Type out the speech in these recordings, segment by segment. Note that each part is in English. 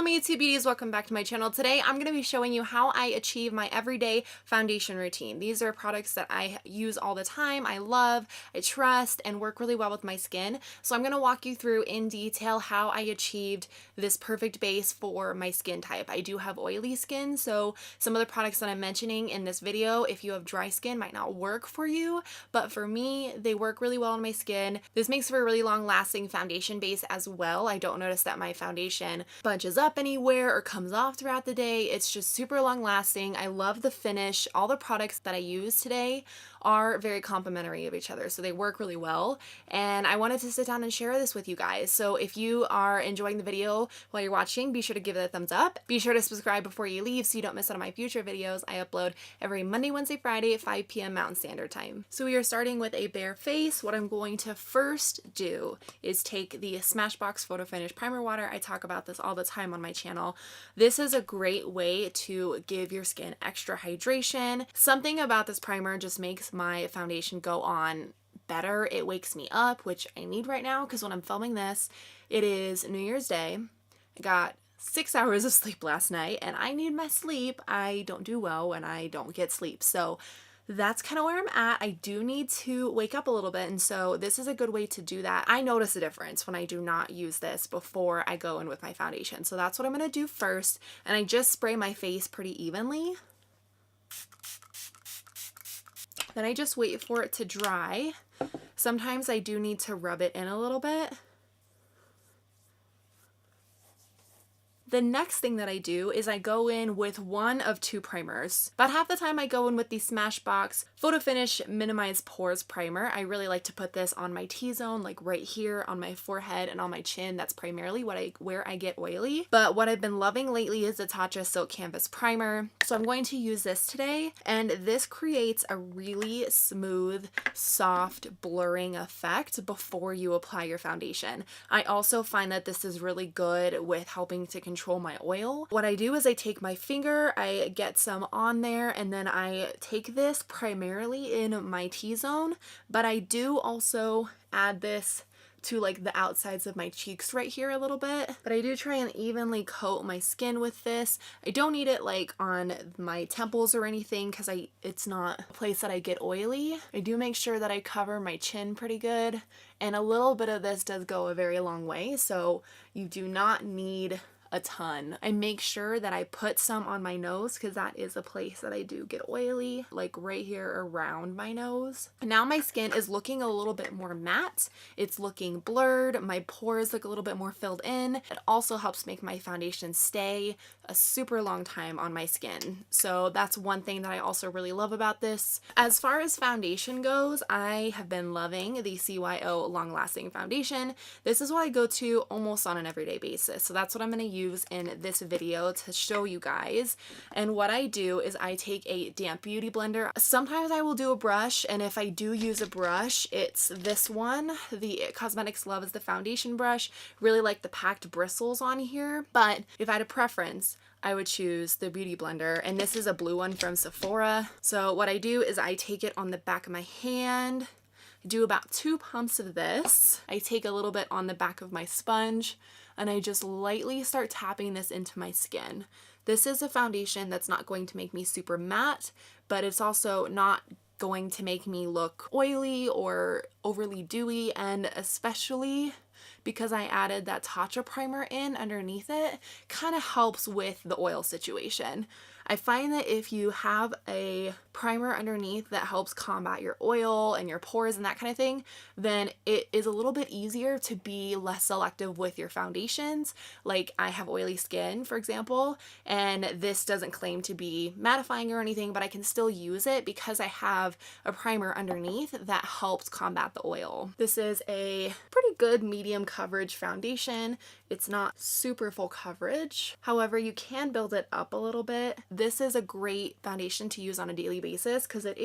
Hello my YouTube beauties, welcome back to my channel. Today I'm going to be showing you how I achieve my everyday foundation routine. These are products that I use all the time, I love, I trust, and work really well with my skin. So I'm going to walk you through in detail how I achieved this perfect base for my skin type. I do have oily skin, so some of the products that I'm mentioning in this video, if you have dry skin, might not work for you, but for me, they work really well on my skin. This makes for a really long lasting foundation base as well. I don't notice that my foundation bunches up anywhere or comes off throughout the day. It's just super long lasting. I love the finish. All the products that I use today are very complementary of each other, so they work really well, and I wanted to sit down and share this with you guys. So if you are enjoying the video while you're watching, be sure to give it a thumbs up. Be sure to subscribe before you leave so you don't miss out on my future videos. I upload every Monday, Wednesday, Friday at 5 p.m. Mountain Standard Time. So we are starting with a bare face. What I'm going to first do is take the Smashbox Photo Finish Primer Water. I talk about this all the time on my channel. This is a great way to give your skin extra hydration. Something about this primer just makes my foundation go on better. It wakes me up, which I need right now because when I'm filming this, it is New Year's Day. I got 6 hours of sleep last night and I need my sleep. I don't do well when I don't get sleep. So that's kind of where I'm at. I do need to wake up a little bit, and so this is a good way to do that. I notice a difference when I do not use this before I go in with my foundation. So that's what I'm going to do first, and I just spray my face pretty evenly. Then I just wait for it to dry. Sometimes I do need to rub it in a little bit. The next thing that I do is I go in with one of two primers. About half the time I go in with the Smashbox Photo Finish Minimize Pores Primer. I really like to put this on my T-zone, like right here on my forehead and on my chin. That's primarily where I get oily. But what I've been loving lately is the Tatcha Silk Canvas Primer. So I'm going to use this today, and this creates a really smooth, soft, blurring effect before you apply your foundation. I also find that this is really good with helping to control my oil. What I do is I take my finger, I get some on there, and then I take this primarily in my T-zone, but I do also add this to like the outsides of my cheeks right here a little bit. But I do try and evenly coat my skin with this. I don't need it like on my temples or anything because it's not a place that I get oily. I do make sure that I cover my chin pretty good, and a little bit of this does go a very long way, so you do not need a ton. I make sure that I put some on my nose because that is a place that I do get oily, like right here around my nose. Now my skin is looking a little bit more matte. It's looking blurred. My pores look a little bit more filled in. It also helps make my foundation stay a super long time on my skin. So that's one thing that I also really love about this. As far as foundation goes, I have been loving the CYO Long Lasting Foundation. This is what I go to almost on an everyday basis. So that's what I'm going to use in this video to show you guys. And what I do is I take a damp beauty blender. Sometimes I will do a brush, and if I do use a brush, it's this one. The Cosmetics Love is the foundation brush. Really like the packed bristles on here, but if I had a preference, I would choose the beauty blender, and this is a blue one from Sephora. So what I do is I take it on the back of my hand, do about 2 pumps of this. I take a little bit on the back of my sponge, and I just lightly start tapping this into my skin. This is a foundation that's not going to make me super matte, but it's also not going to make me look oily or overly dewy, and especially because I added that Tatcha primer in underneath it, kind of helps with the oil situation. I find that if you have a primer underneath that helps combat your oil and your pores and that kind of thing, then it is a little bit easier to be less selective with your foundations. Like I have oily skin, for example, and this doesn't claim to be mattifying or anything, but I can still use it because I have a primer underneath that helps combat the oil. This is a pretty good medium coverage foundation. It's not super full coverage. However, you can build it up a little bit. This is a great foundation to use on a daily basis because it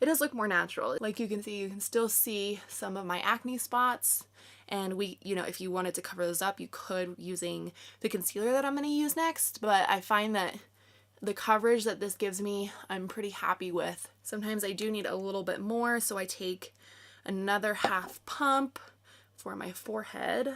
does look more natural. Like you can still see some of my acne spots, and if you wanted to cover those up, you could using the concealer that I'm going to use next, but I find that the coverage that this gives me, I'm pretty happy with. Sometimes I do need a little bit more, so I take another half pump for my forehead.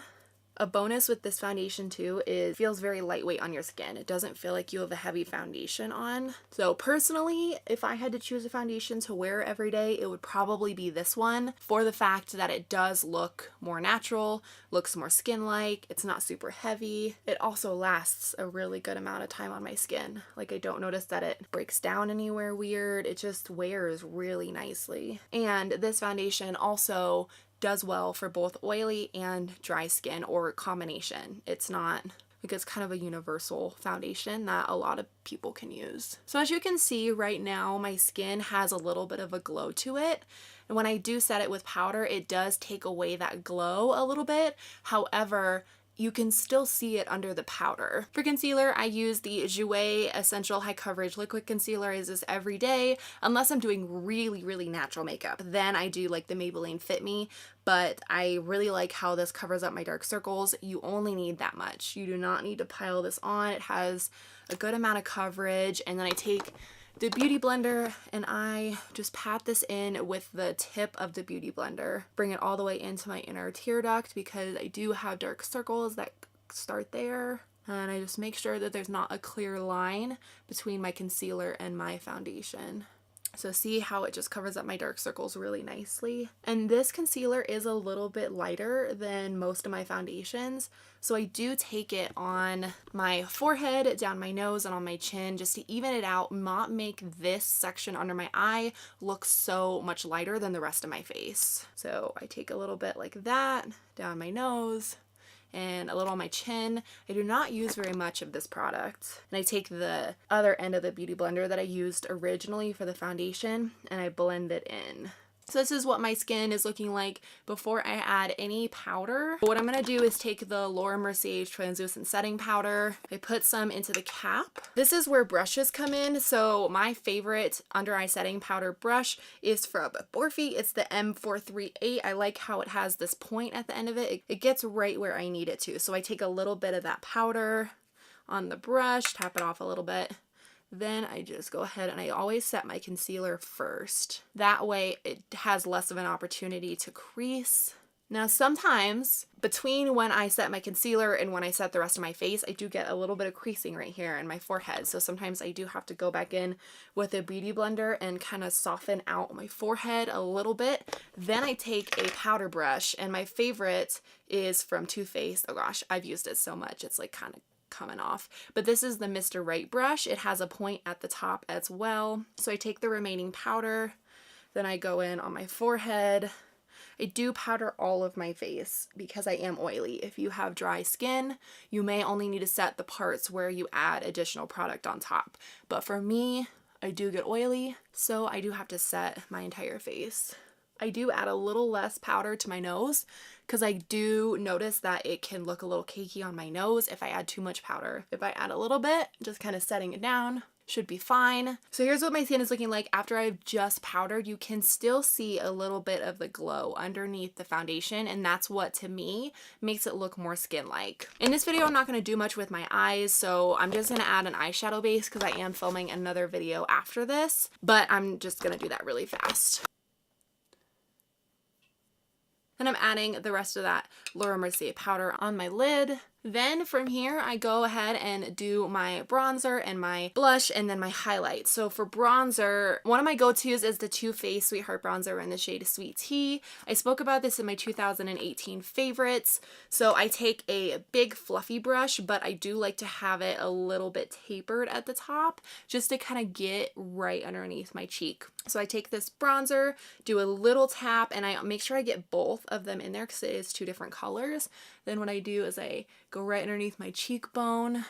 A bonus with this foundation too is it feels very lightweight on your skin. It doesn't feel like you have a heavy foundation on. So personally, if I had to choose a foundation to wear every day, it would probably be this one, for the fact that it does look more natural, looks more skin-like, it's not super heavy. It also lasts a really good amount of time on my skin. Like, I don't notice that it breaks down anywhere weird. It just wears really nicely. And this foundation also does well for both oily and dry skin, or combination. It's not like, it's kind of a universal foundation that a lot of people can use. So as you can see right now, my skin has a little bit of a glow to it. And when I do set it with powder, it does take away that glow a little bit. However, you can still see it under the powder. For concealer, I use the Jouer Essential High Coverage Liquid Concealer. I use this every day, unless I'm doing really, really natural makeup. Then I do like the Maybelline Fit Me, but I really like how this covers up my dark circles. You only need that much. You do not need to pile this on. It has a good amount of coverage. And then I take the Beauty Blender and I just pat this in with the tip of the Beauty Blender. Bring it all the way into my inner tear duct because I do have dark circles that start there. And I just make sure that there's not a clear line between my concealer and my foundation. So see how it just covers up my dark circles really nicely. And this concealer is a little bit lighter than most of my foundations. So I do take it on my forehead, down my nose, and on my chin just to even it out, not make this section under my eye look so much lighter than the rest of my face. So I take a little bit like that, down my nose, and a little on my chin. I do not use very much of this product. And I take the other end of the Beauty Blender that I used originally for the foundation and I blend it in. So this is what my skin is looking like before I add any powder. What I'm going to do is take the Laura Mercier translucent setting powder. I put some into the cap. This is where brushes come in. So my favorite under eye setting powder brush is from Morphe. It's the M438. I like how it has this point at the end of it. It gets right where I need it to. So I take a little bit of that powder on the brush, tap it off a little bit. Then I just go ahead and I always set my concealer first. That way it has less of an opportunity to crease. Now sometimes between when I set my concealer and when I set the rest of my face, I do get a little bit of creasing right here in my forehead. So sometimes I do have to go back in with a Beauty Blender and kind of soften out my forehead a little bit. Then I take a powder brush, and my favorite is from Too Faced. Oh gosh, I've used it so much. It's like kind of coming off, but this is the Mr. Right brush. It has a point at the top as well. So I take the remaining powder, then I go in on my forehead. I do powder all of my face because I am oily. If you have dry skin, you may only need to set the parts where you add additional product on top. But for me, I do get oily, so I do have to set my entire face. I do add a little less powder to my nose because I do notice that it can look a little cakey on my nose if I add too much powder. If I add a little bit, just kind of setting it down, should be fine. So here's what my skin is looking like after I've just powdered. You can still see a little bit of the glow underneath the foundation, and that's what to me makes it look more skin-like. In this video, I'm not going to do much with my eyes, so I'm just going to add an eyeshadow base because I am filming another video after this, but I'm just going to do that really fast. Then I'm adding the rest of that Laura Mercier powder on my lid. Then from here, I go ahead and do my bronzer and my blush and then my highlight. So for bronzer, one of my go-tos is the Too Faced Sweetheart Bronzer in the shade Sweet Tea. I spoke about this in my 2018 favorites. So I take a big fluffy brush, but I do like to have it a little bit tapered at the top just to kind of get right underneath my cheek. So I take this bronzer, do a little tap, and I make sure I get both of them in there because it is two different colors. Then what I do is I go right underneath my cheekbone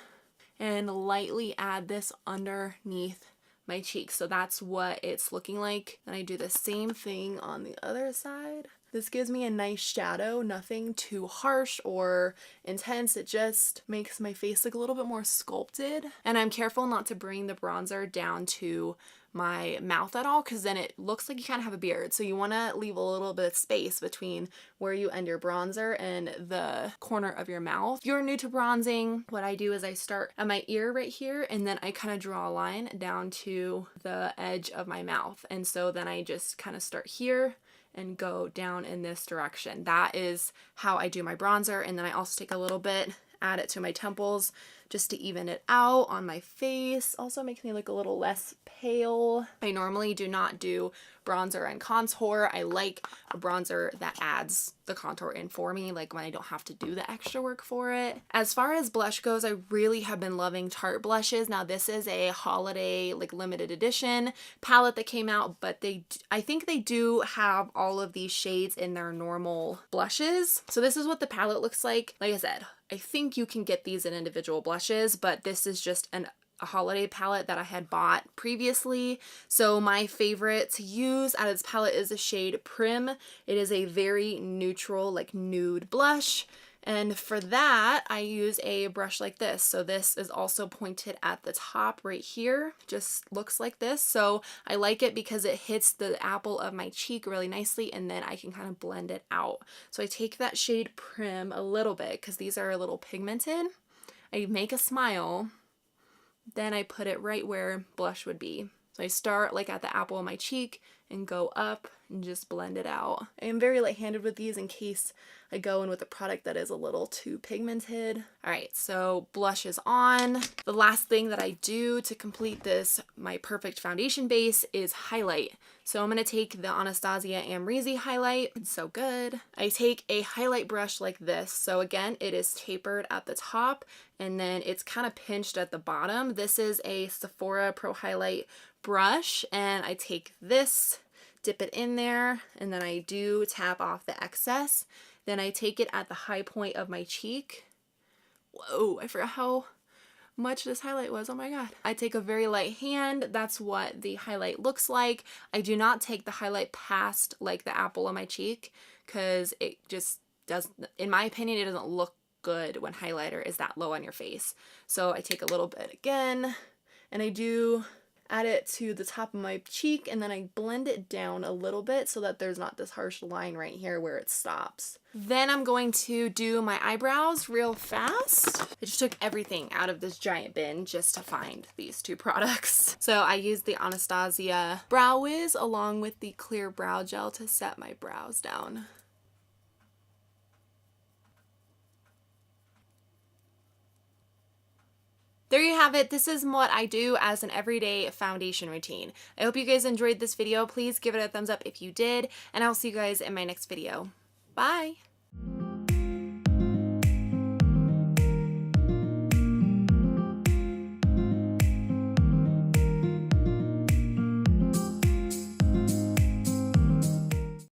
and lightly add this underneath my cheek. So that's what it's looking like. Then I do the same thing on the other side. This gives me a nice shadow, nothing too harsh or intense. It just makes my face look a little bit more sculpted. And I'm careful not to bring the bronzer down to my mouth at all because then it looks like you kind of have a beard. So you want to leave a little bit of space between where you end your bronzer and the corner of your mouth. If you're new to bronzing, what I do is I start at my ear right here and then I kind of draw a line down to the edge of my mouth. And so then I just kind of start here and go down in this direction. That is how I do my bronzer. And then I also take a little bit, add it to my temples just to even it out on my face. Also makes me look a little less pale. I normally do not do bronzer and contour. I like a bronzer that adds the contour in for me, like when I don't have to do the extra work for it. As far as blush goes, I really have been loving Tarte blushes. Now this is a holiday like limited edition palette that came out, but I think they do have all of these shades in their normal blushes. So this is what the palette looks like. Like I said, I think you can get these in individual blushes, but this is just a holiday palette that I had bought previously. So my favorite to use out of this palette is the shade Prim. It is a very neutral, like nude blush. And for that, I use a brush like this. So this is also pointed at the top right here. Just looks like this. So I like it because it hits the apple of my cheek really nicely, and then I can kind of blend it out. So I take that shade Prim a little bit because these are a little pigmented. I make a smile, then I put it right where blush would be. So I start like at the apple of my cheek and go up and just blend it out. I am very light-handed with these in case I go in with a product that is a little too pigmented. All right, so blush is on. The last thing that I do to complete this, my perfect foundation base, is highlight. So I'm gonna take the Anastasia Amrezy highlight. It's so good. I take a highlight brush like this. So again, it is tapered at the top and then it's kind of pinched at the bottom. This is a Sephora Pro Highlight brush, and I take this, dip it in there, and then I do tap off the excess. Then I take it at the high point of my cheek. Whoa, I forgot how much this highlight was. Oh my god. I take a very light hand. That's what the highlight looks like. I do not take the highlight past like the apple of my cheek because it just doesn't, in my opinion, it doesn't look good when highlighter is that low on your face. So I take a little bit again, and I do add it to the top of my cheek, and then I blend it down a little bit so that there's not this harsh line right here where it stops. Then I'm going to do my eyebrows real fast. I just took everything out of this giant bin just to find these two products. So I used the Anastasia Brow Wiz along with the clear brow gel to set my brows down. There you have it. This is what I do as an everyday foundation routine. I hope you guys enjoyed this video. Please give it a thumbs up if you did, and I'll see you guys in my next video. Bye!